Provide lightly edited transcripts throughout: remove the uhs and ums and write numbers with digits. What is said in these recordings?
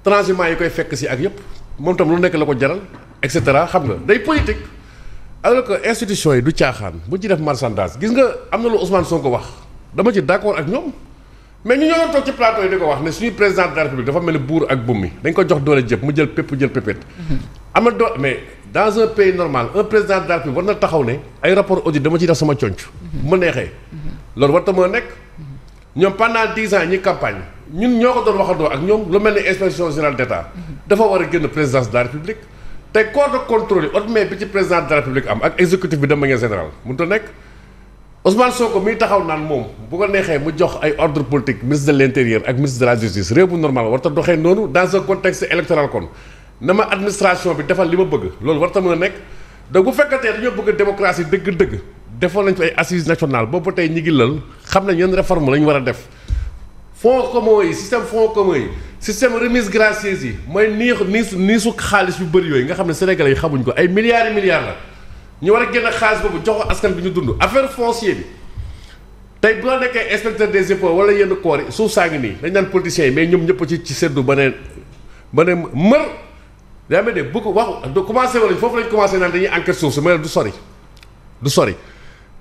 transhumants yi koy fekk si ak yëpp moom tam lu nekk la ko jaral et cetera xam nga day politique. alors que institution yi du caaxaan bu ci def marchandage gis nga am na lu Ousmane Sonko wax dama ci d'accord ak ñoom mais ñu ñoo toog ci plateau yi di ko wax ne suñuy président de la République dafa mel ni buur ak bummi dañ ko jox doole jëpp mu jël pépp jël pépét. am na mais dans un pays normal un président de la République war na taxaw ne ay rapport audit dama ciy def sama conc bu ma neexee. loolu war ta mën a nekk ñoom pendant 10 ans ñi campagne ñun ñoo ko doon waxandoo ak ñoom lu mel ni inspection générale d'État dafa war a génn présidence de la République. te corps de contrôle yi automate bi ci président de la République am ak exécutif bi de manière générale mënut a nekk Ousmane Sonko miy taxaw naan moom bu ko neexee mu jox ay ordre politique ministre de l'intérieur ak ministre de la justice réew bu normal war ta doxee noonu dans un contexte électoral kon na ma administration bi defal li ma bëgg loolu war ta mën a nekk donc bu fekkatee dañoo bëgg démocratie dëgg-dëgg defoon nañ fi ay assises nationales boobu tey ñi ngi lal xam nañ yenn réforme la ñu war a def fonds communs yi système fonds communs yi système remise gracieuse yi mooy niisu xaalis yu bëri yooyu nga xam ne sénégalais yi xamuñ ko ay milliards et milliards la ñu war a génn xaalis boobu jox ko askan bi ñu dund affaire foncier bi tey bu la nekkee inspecteur des impôts wala yenn corps yi suuf saa ngi nii dañ naan politiciens yi mais ñoom ñëpp ci seddu ba ne mër yaa ngi dégg bu ko wax commencé wala foofu lañ commencé naan dañuy enquête suuf si mais du sori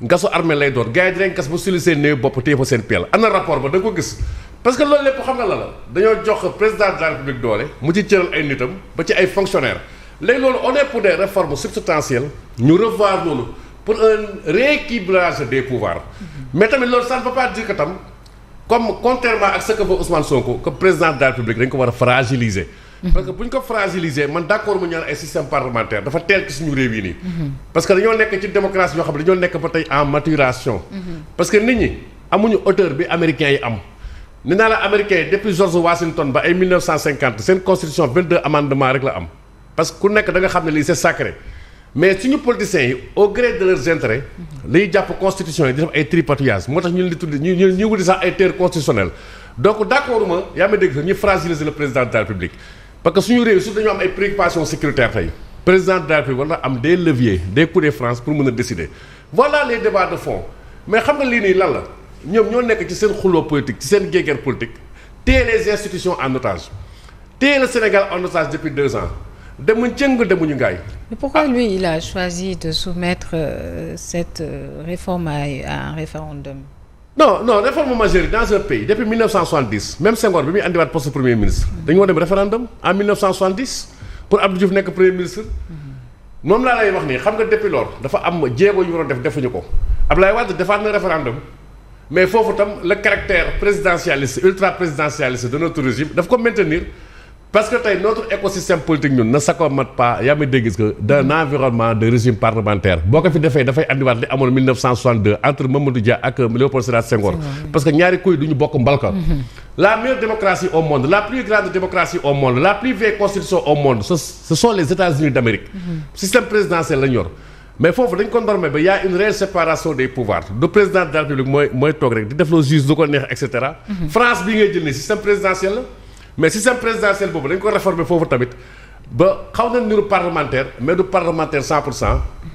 ngasu armée lay doon gars yi dinañ gas ba suli seen néew bopp téye fa seen peel am na rapport ba da nga ko gis parce que loolu lépp xam nga la dañoo jox président de la République doole mu ci cëral ay nitam ba ci ay fonctionnaires léegi loolu on est pour des réformes substantielles ñu revoir loolu pour un rééquilibrage des pouvoirs mais tamit loolu ça ne veut pas dire que tam comme contrairement ak ce que veut Ousmane Sonko que président de la République dañ ko war a fragiliser parce que bu ñu ko fragiliser man d'accord mu ñaan ay système parlementaire dafa teel ci suñu réew yi nii parce que dañoo nekk ci démocratie yoo xam ne dañoo nekk ba tey en maturation parce que nit ñi amuñu hauteur bi américains yi am ni naa la américains yi depuis George Washington ba ay 1950 seen constitution 22 amendements rek la am parce que ku nekk da nga xam ne lii c'est sacré mais suñu politiciens yi au gré de leurs intérêts liy jàpp constitution yi di def ay tripatouillage moo tax ñu leen di tudd ñu wuti sax ay terres constitutionnelles donc d'accord ma yaa ma dégg sax ñu fragiliser le président de la République parce que suñu réew su dañoo am ay préoccupations sécuritaires tey président de la République war na am des leviers des coups de France pour mën a décider voilà les débats de fond mais xam nga lii nii lan la ñoom ñoo nekk ci seen xuloo politique ci seen guerre politique téye les institutions en otage téye le Sénégal en otage depuis 2 ans demuñ cëng demuñu ngaay. Mais pourquoi lui il a choisi de soumettre cette réforme à un référendum? non réforme majeure dans un pays depuis 1970 même Senghor bi muy andiwaat poste premier ministre dañu war dem référendum en 1970 pour Abdou Diouf nekk premier ministre moom laa lay wax nii xam nga depuis loolu dafa am jéego yu waroon def defuñu ko Abdoulaye Wade defaat na référendum mais foofu tam le caractère présidentialiste ultra présidentialiste de notre régime daf ko maintenir parce que tey notre écosystème politique ñun ne s'accommode pas yaa may dégg que d'un environnement de régime parlementaire boo ko fi defee dafay andiwaat li amoon 1962 entre Mamadou Dia ak Léopold Sédar Senghor parce que ñaari kuy du ñu bokk mbalka la meilleure démocratie au monde la plus grande démocratie au monde la plus vieille constitution au monde ce sont les États-Unis d'Amérique système présidentiel lañ yor mais foofu dañ ko normé ba y a une réelle séparation des pouvoirs le président de la République mooy toog rek di def le juge du ko neex et cetera France bii ngay jël ni système présidentiel la mais système présidentiel boobu dañ ko réformer foofu tamit ba xaw na niru parlementaire mais du parlementaire 100%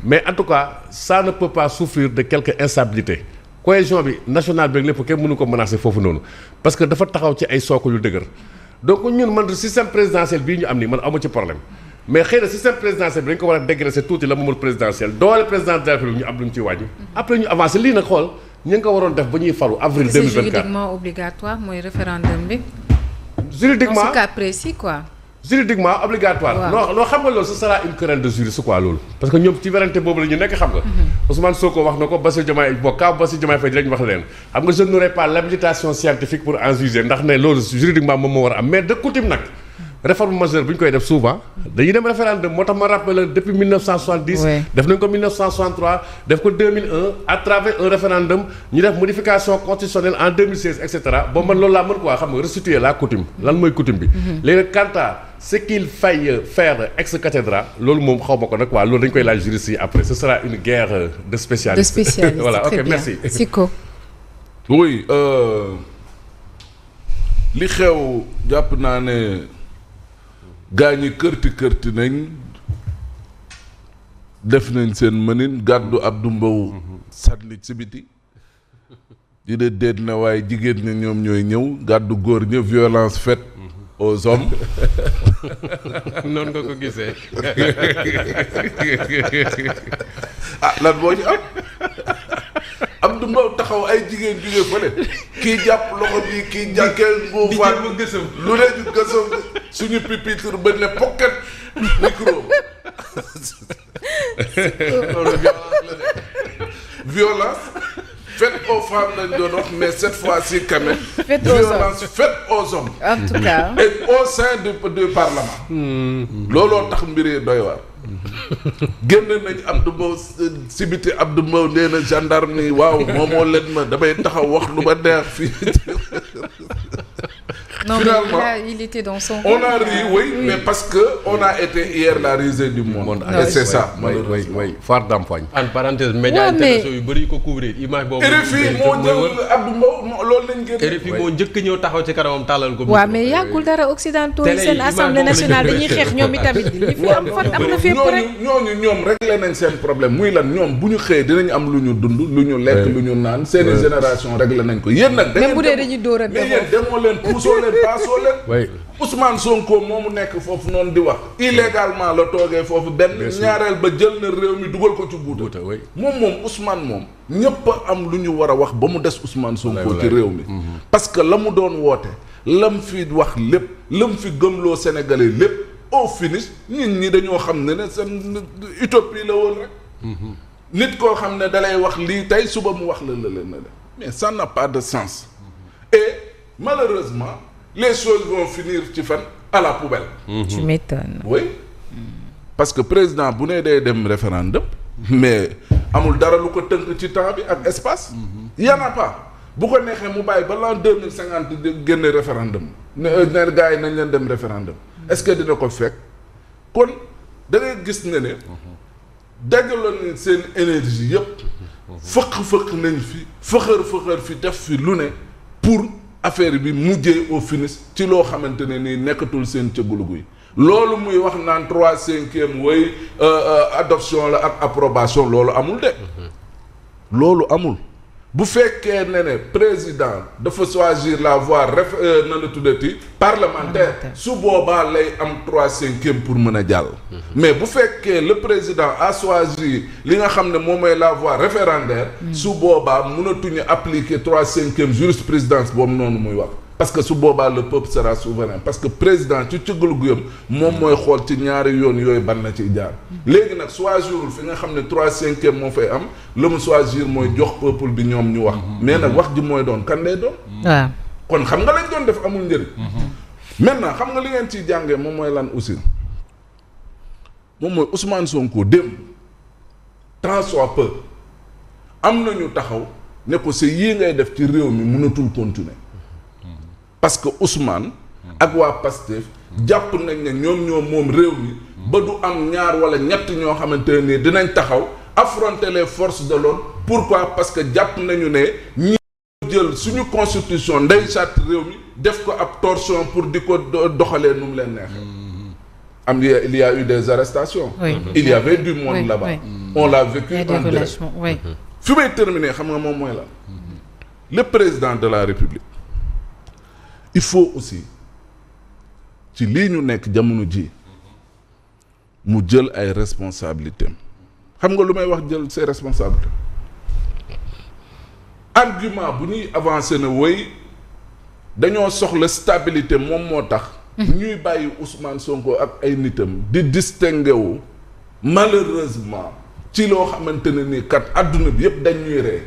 mais en tout cas ça ne peut pas souffrir de quelque instabilité cohésion bi nationale bi ak lépp kenn mënu ko menacer foofu noonu parce que dafa taxaw ci ay sookul yu dëgër donc ñun man système présidentiel bii ñu am nii man amu ci problème mais xëy na système présidentiel bi dañ ko war a dégraisser tuuti la moomul présidentiel doole président de la République ñu am lu ñu ciy wàññi après ñu avancer lii nag xool ñu ngi ko waroon def ba ñuy falu avril 2024 c'est juridiquement obligatoire mooy référendum bi. juridiquement dans ce cas précis quoi. juridiquement obligatoire. waaw non xam nga loolu ce sera une querelle de juriste quoi loolu. parce que ñoom ci werante boobu la ñu nekk xam nga. Ousmane Sonko wax na ko Bassirou Diomaye Bassirou Diomaye Faye dinañ wax leen xam nga je n'aurai pas l'habilitation scientifique pour en juger ndax ne loolu juridiquement moom moo war a am mais de coutume nag. réforme majeure bu ñu koy def souvent dañuy dem référendum moo tax ma rappelé depuis 1970. def nañ ko 1963 def ko 2001 à travers un référendum ñu def modification constitutionnelle en 2016 et cetera bon man loolu laa mën quoi xam nga restituer la coutume lan mooy coutume bi. léegi quant à ce qu'il faille faire ex cathedra loolu moom xaw ma ko nag quoi loolu dañ koy laaj juriste yi après ce sera une guerre de spécialistes. voilà ok merci. Siko. oui li xew jàpp naa ne. gaa ñi kërti nañ def nañ seen mënin gàddu Abdou Mbow sànni ci biti di de déet na waaye jigéen ñi ñoom ñooy ñëw gàddu góor ña violence faite aux hommes. noonu nga ko gisee. ah lan moo ñu am Abdou Mbow taxaw ay jigéen jóge fële kii jàpp loxo bi kii jàkkee nguufaat di gësam lu ne ñu gësam suñu pupitre ba ne pocket micro. loolu violence faite aux femmes lañ doon wax mais cette fois-ci quand même. Violence faite aux hommes. En tout cas. Et au sein du parlement. looloo tax mbir yi doy waar. génn nañ Abdou Mbow si biti Abdou Mbow nee na gendarme yi waaw moomoo leen ma damay taxaw wax lu ma neex fii. Non, finalement mais il était dans son on a ri oui mais parce que on a été hier la risée du monde. Et c'est ça malheureusement. way Far Dampagne. en parenthèse médias internationaux yu bëri ko couvrir image boobu. RFI moo ñëw Abdou Mbow loolu lañ génn. RFI moo njëkk ñëw taxaw ci kanamam tàllal ko. waaw mais yàggul dara occidentaux yi seen assemblée nationale dañuy xeex ñoom itamit li fi am fan am na fépp rek. ñoom réglé nañ seen problème muy lan ñoom bu ñu xëyee dinañ am lu ñu dund lu ñu lekk lu ñu naan seeni génération réglé nañ ko yéen nag. même bu dee dañuy dóor a mais yéen demoo leen puusoo leen paasoo leen. Ousmane Sonko moomu nekk foofu noonu di wax illégalement la toogee foofu benn ñaareel ba jël na réew mi dugal ko ci guuta moom Ousmane moom ñëpp am lu ñu war a wax ba mu des Ousmane Sonko ci réew mi parce que la mu doon woote lam fi wax lépp lam fi gëmloo Sénégalais lépp au finish nit ñi dañoo xam ne seen utopie la woon rek nit koo xam ne dalay wax lii tey suba mu wax la mais ça n'a pas de sens et malheureusement les choses vont finir ci fan à la poubelle. Tu m'étonnes. Oui parce que président bu ne day dem référendum mais amul dara lu ko tënk ci temps bi ak espace. y en a pas bu ko neexee mu bàyyi ba l'an 2050 di génne référendum ne gars yi nañ leen dem référendum est-ce que dina ko fekk kon da ngay gis ne dajaloon seen énergie yëpp fëq nañ fi fëxër fi def fi lu ne pour. affaire bi mujjee au finish ci loo xamante ne nii nekkatul seen cëggulugu yi loolu muy wax naan 3/5 way adoption la ak approbation loolu amul de loolu amul bu fekkee ne président dafa choisir la voie na la tuddati parlementaire su boobaa lay am 3/5 pour mën a jàll mais bu fekkee le président a choisi li nga xam ne moom mooy la voie référendaire su boobaa mënatuñu appliquer 3/5 jurisprudence boobu noonu muy wax parce que su boobaa le peuple sera souverain parce que président ci cëggal guyam moom mooy xool ci ñaari yoon yooyu ban na ciy jaar léegi nag choisirul fi nga xam ne 3/5 moo fay am la mu choisir mooy jox peuple bi ñoom ñu wax mais nag wax ji mooy doon kan lay doon waaw kon xam nga lañ doon def amul njëriñ maintenant xam nga li ngeen ciy jàngee moom mooy lan aussi moom mooy Ousmane Sonko démb tant soit peu am nañu taxaw ne ko si yii ngay def ci réew mi mënatul continuer parce que Ousmane ak waa Pastef jàpp nañ ne ñoom moom réew mi ba du am ñaar wala ñett ñoo xamante ne dinañ taxaw affronter les forces de l'ordre pourquoi parce que jàpp nañu ne ñi jël suñu constitution ndey charte réew mi def ko ab torchon pour di ko doxalee nu mu leen neexee il y a eu des arrestations il y avait du monde là-bas on l'a vécu en direct fi may terminer xam nga moom mooy la le président de la République il faut aussi ci lii ñu nekk jamono ji mu jël ay responsabilités xam nga lu may wax jël ses responsabilités argument bu ñuy avancer na woy dañoo soxla stabilité moom moo tax ñuy bàyyi Ousmane Sonko ak ay nitam di distingué wu malheureusement ci loo xamante ne ni kat adduna bi yëpp dañuy ree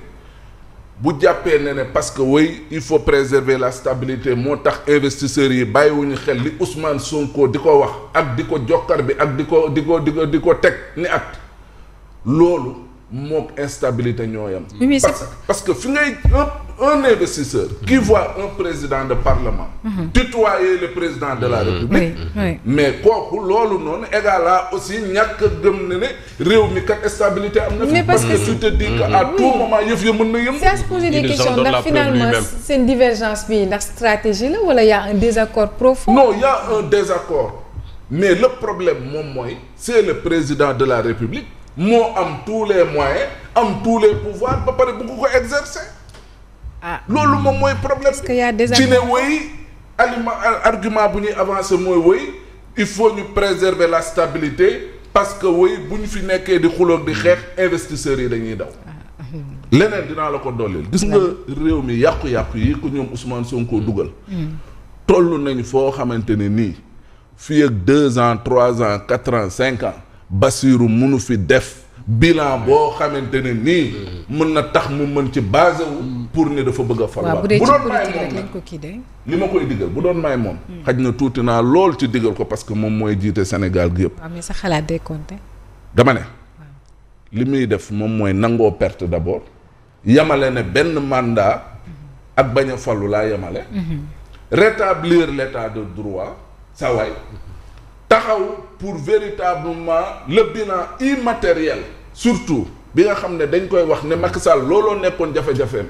bu jàppee ne parce que oui il faut préserver la stabilité moo tax investisseurs yi bàyyiwuñu xel li Ousmane Sonko di ko wax ak di ko jokkar bi ak di ko teg ni at loolu mook instabilité ñoo yam parce que fi ngay un investisseur qui voit un président de parlement tutoyer le président de la République mais kooku loolu noonu égal à aussi ñàkk gëm ne réew mi kat stabilité am na fi parce que tu te dis que à tout moment yëf ya mën na yëm c'est à se poser des questions ndax finalement seen divergence bi ndax stratégie la wala y a un désaccord profond non y a un désaccord mais le problème moom mooy c'est le président de la République moo am tous les moyens am tous les pouvoirs ba pare bëgg ko exercer loolu moom mooy problème parce que y a des ci ne woy argument bu ñuy avancer mooy woy il faut ñu préserver la stabilité parce que woy bu ñu fi nekkee di xuloog di xeex investisseurs yi dañuy daw. leneen dinaa la ko dollil gis nga réew mi yàqu-yàqu yi ko ñoom Ousmane Sonko dugal. toll nañu foo xamante ne nii fii ak 2 ans 3 ans 4 ans 5 ans Bassirou mënu fi def bilan boo xamante ne nii mën na tax mu mën ci basé wu pour ne dafa bëgg a falwaat. bu dee ci politique rek lañ ko kii de. li ma koy digal bu doon may moom. xaj na tuuti naa lool ci digal ko parce que moom mooy jiite Sénégal gi yëpp. waaw mais sa xalaat day compter. dama ne li muy def moom mooy nangoo perte d'abord yamale ne benn mandat ak bañ a fallu laa yamale. rétablir l'état de droit sa waay taxaw pour véritablement le bilan immatériel surtout bi nga xam ne dañ koy wax ne Macky Sall looloo nekkoon jafe-jafeem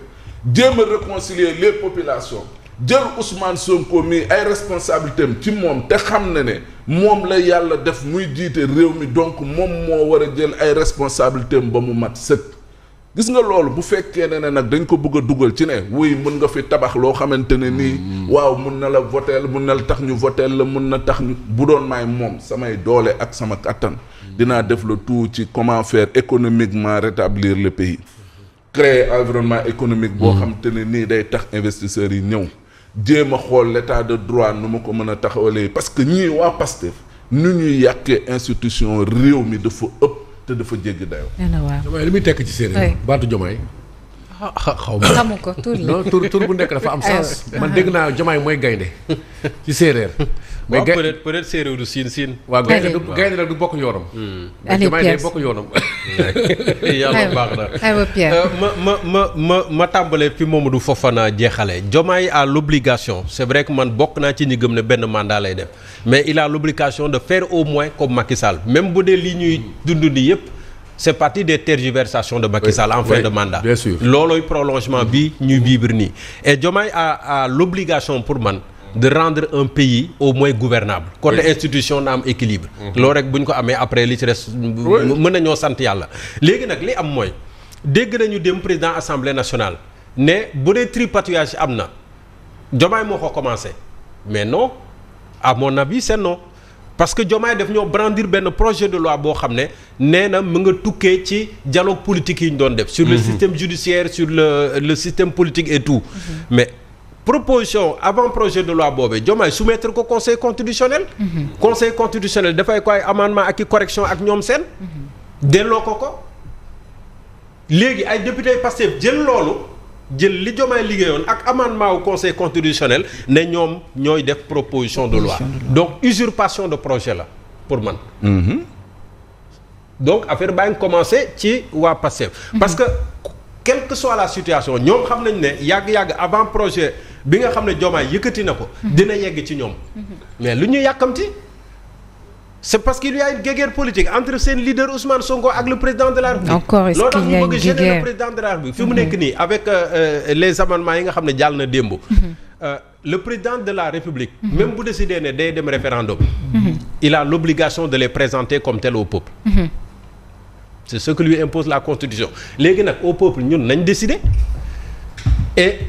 jéem a réconcilier les populations jël Ousmane Sonko mi ay responsabilités am ci moom te xam ne moom la yàlla def muy jiite réew mi donc moom moo war a jël ay responsabilités am ba mu mat sëkk. gis nga loolu bu fekkee ne nag dañ ko bëgg a dugal ci ne wuy mun nga fi tabax loo xamante ne nii waaw mun na la voteel mun na la tax ñu voteel la mun na tax ñu bu doon maay moom samay doole ak sama kattan dinaa def le tout ci comment faire économiquement rétablir le pays créer environnement économique boo xamante ne nii day tax investisseurs yi ñëw jéem a xool l'état de droit nu ma ko mën a taxawalee parce que ñii waa Pastef nu ñuy yàqee institution réew mi dafa ëpp te dafa jéggi dayoo. Diomaye li muy tekk ci séeréer. baatu Diomaye. xaw ma xamu ko tur la non tur bu nekk dafa am sens. man dégg naa Diomaye mooy gaynde ci séeréer. mais peut-être séeréer du siin. waaw gaynde la du bokk yoonam. Diomaye day bokk yoonam. yàlla baax na. aywa Pierre ma tàmbalee fi Mamadou Fofana jeexale Diomaye a l'obligation c'est vrai que man bokk naa ci ñi gëm ne benn mandat lay def mais il a l'obligation de faire au moins comme Macky Sall même bu dee lii ñuy dund nii yëpp c'est partie des tergiversations de Macky Sall en fin de mandat. Bien sûr loolooy prolongement bi ñuy vivre nii et Diomaye a l'obligation pour man de rendre un pays au moins gouvernable côté institution na am équilibre loolu rek bu ñu ko amee après li ci des mën nañoo sant yàlla léegi nag li am mooy dégg nañu dem président assemblée nationale ne bu dee tripatouillage am na Diomaye moo ko commencé mais non à mon avis c'est non parce que Diomaye daf ñoo brandir benn projet de loi boo xam ne nee na mu nga tukkee ci dialogue politique yi ñu doon def sur le système judiciaire sur le système politique et tout mais proposition avant projet de loi boobee Diomaye soumettre ko conseil constitutionnel. conseil constitutionnel dafay ko ay amendement ak i correction ak ñoom seen. delloo ko léegi ay député Pastef jël loolu jël li Diomaye liggéeyoon ak amendement au conseil constitutionnel ne ñoom ñooy def proposition de loi donc usurpation de projet la pour man. donc affaire baa ngi commencé ci waa Pastef. parce que quelle que soit la situation ñoom xam nañ ne yàgg-yàgg avant projet bi nga xam ne Diomaye yëkkati na ko. dina yegg ci ñoom. mais lu ñu yàkkamti c'est parce qu'il y a une guerre politique entre seen leader Ousmane Sonko ak le président de la République. encore est-ce qu'il y a une guerre loolu tax ñu bëgg gêner le président de la République. fi mu nekk nii avec les amendements yi nga xam ne jàll na démb. le président de la République. même bu décidé ne day dem référendum. il a l'obligation de les présenter comme tel au peuple. c'est ce que lui impose la Constitution léegi nag au peuple ñun nañ décider et